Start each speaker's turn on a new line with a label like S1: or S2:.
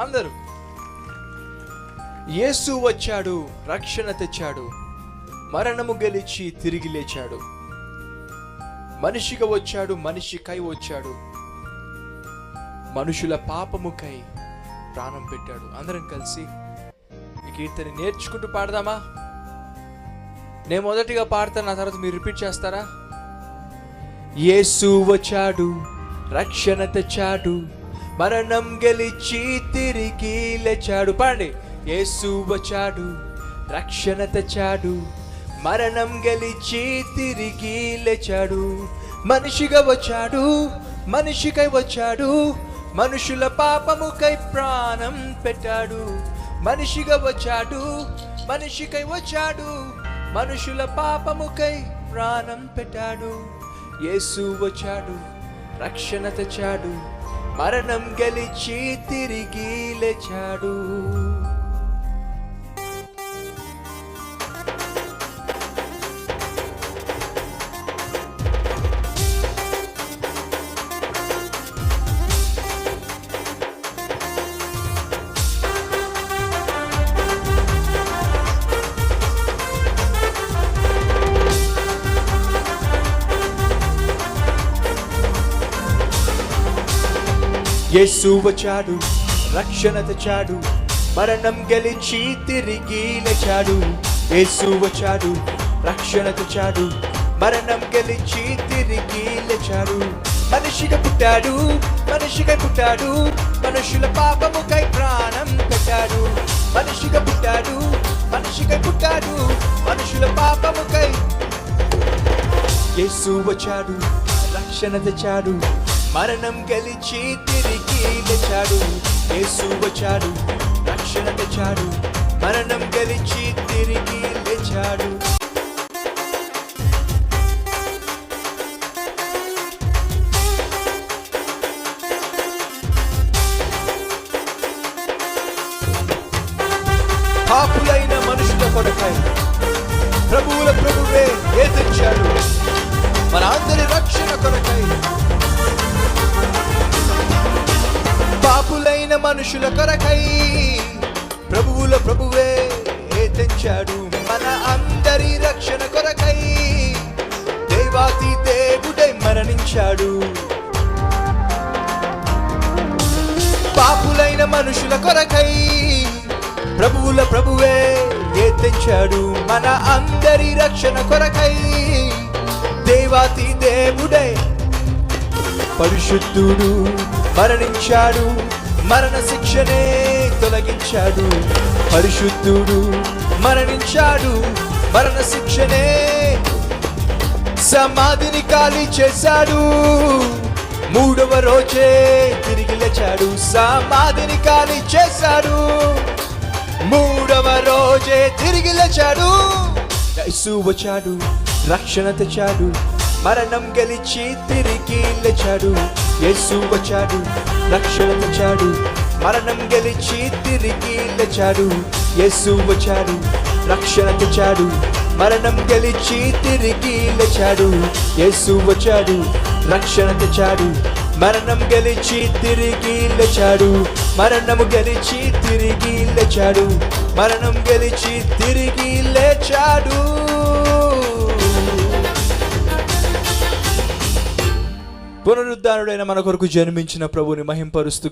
S1: అందరూ. యేసు వచ్చాడు, రక్షణ తెచ్చాడు, మరణము గెలిచి తిరిగి లేచాడు. మనిషిగా వచ్చాడు, మనిషికై వచ్చాడు, మనుషుల పాపముకై ప్రాణం పెట్టాడు. అందరం కలిసి ఈ కీర్తన నేర్చుకుంటూ పాడదామా? నేను మొదటిగా పాడతాను, నా తర్వాత మీరు రిపీట్ చేస్తారా? యేసు వచ్చాడు, రక్షణ తెచ్చాడు, మరణం గెలిచి తిరిగి లేచాడు. పాడండి. యేసు వచ్చాడు, రక్షణ తెచ్చాడు, మరణం గెలిచి తిరిగి లేచాడు. మనిషిగా వచ్చాడు, మనిషికై వచ్చాడు, మనుషుల పాపముకై ప్రాణం పెట్టాడు. మనిషిగా వచ్చాడు, మనిషికై వచ్చాడు, మనుషుల పాపముకై ప్రాణం పెట్టాడు. యేసు వచ్చాడు, రక్షణ తెచ్చాడు, మరణం గెలిచి తిరిగి లేచాడు. యేసు వచ్చాడు, రక్షణ తెచ్చాడు, మరణం గెలిచి తిరిగి లేచాడు. యేసు వచ్చాడు, రక్షణ తెచ్చాడు, మరణం గెలిచి తిరిగి లేచాడు. మనిషిగా పుట్టాడు, మనిషికై పుట్టాడు, మనుషుల పాపముకై ప్రాణం పెట్టాడు. మనిషిగా పుట్టాడు, మనిషికై పుట్టాడు, మనుషుల పాపముకై. యేసు వచ్చాడు, రక్షణ తెచ్చాడు, మరణం గెలిచి తిరిగి లేచాడు. యేసు వచ్చాడు, రక్షణ తెచ్చాడు, మరణం గెలిచి తిరిగి లేచాడు. పాపులైన మనుషుల కొరకై ప్రభువుల ప్రభువే తెచ్చాడు, మన అందరి రక్షణ కొరకై. పాపులైన మనుషుల కొరకై ప్రభువుల ప్రభువే తెచ్చాడు, మన అందరి రక్షణ కొరకై దేవాతి దేవుడై మరణించాడు. పాపులైన మనుషుల కొరకై ప్రభువుల ప్రభువే తెచ్చాడు, మన అందరి రక్షణ కొరకై దేవాతి దేవుడై. పరిశుద్ధుడు మరణించాడు, మరణ శిక్షనే తొలగించాడు. పరిశుద్ధుడు మరణించాడు, మరణ శిక్షనే. సమాధిని ఖాళీ చేశాడు, మూడవ రోజే తిరిగి లేచాడు. సమాధిని ఖాళీ చేశాడు, మూడవ రోజే తిరిగి లేచాడు. యేసు వచ్చాడు, రక్షణ తెచ్చాడు, మరణం గెలిచి తిరిగి లేచాడు. యేసు వచ్చాడు, రక్షణ తెచ్చాడు, మరణం గెలిచి తిరిగి లేచాడు. యేసు వచ్చాడు, రక్షణ తెచ్చాడు, మరణం గెలిచి తిరిగి లేచాడు. యేసు వచ్చాడు, రక్షణ తెచ్చాడు, మరణం గెలిచి తిరిగి లేచాడు. మరణము గెలిచి తిరిగి లేచాడు, మరణం గెలిచి తిరిగి లేచాడు. పునరుద్ధానుడైన మన కొరకు జన్మించిన ప్రభువుని మహింపరుస్తూ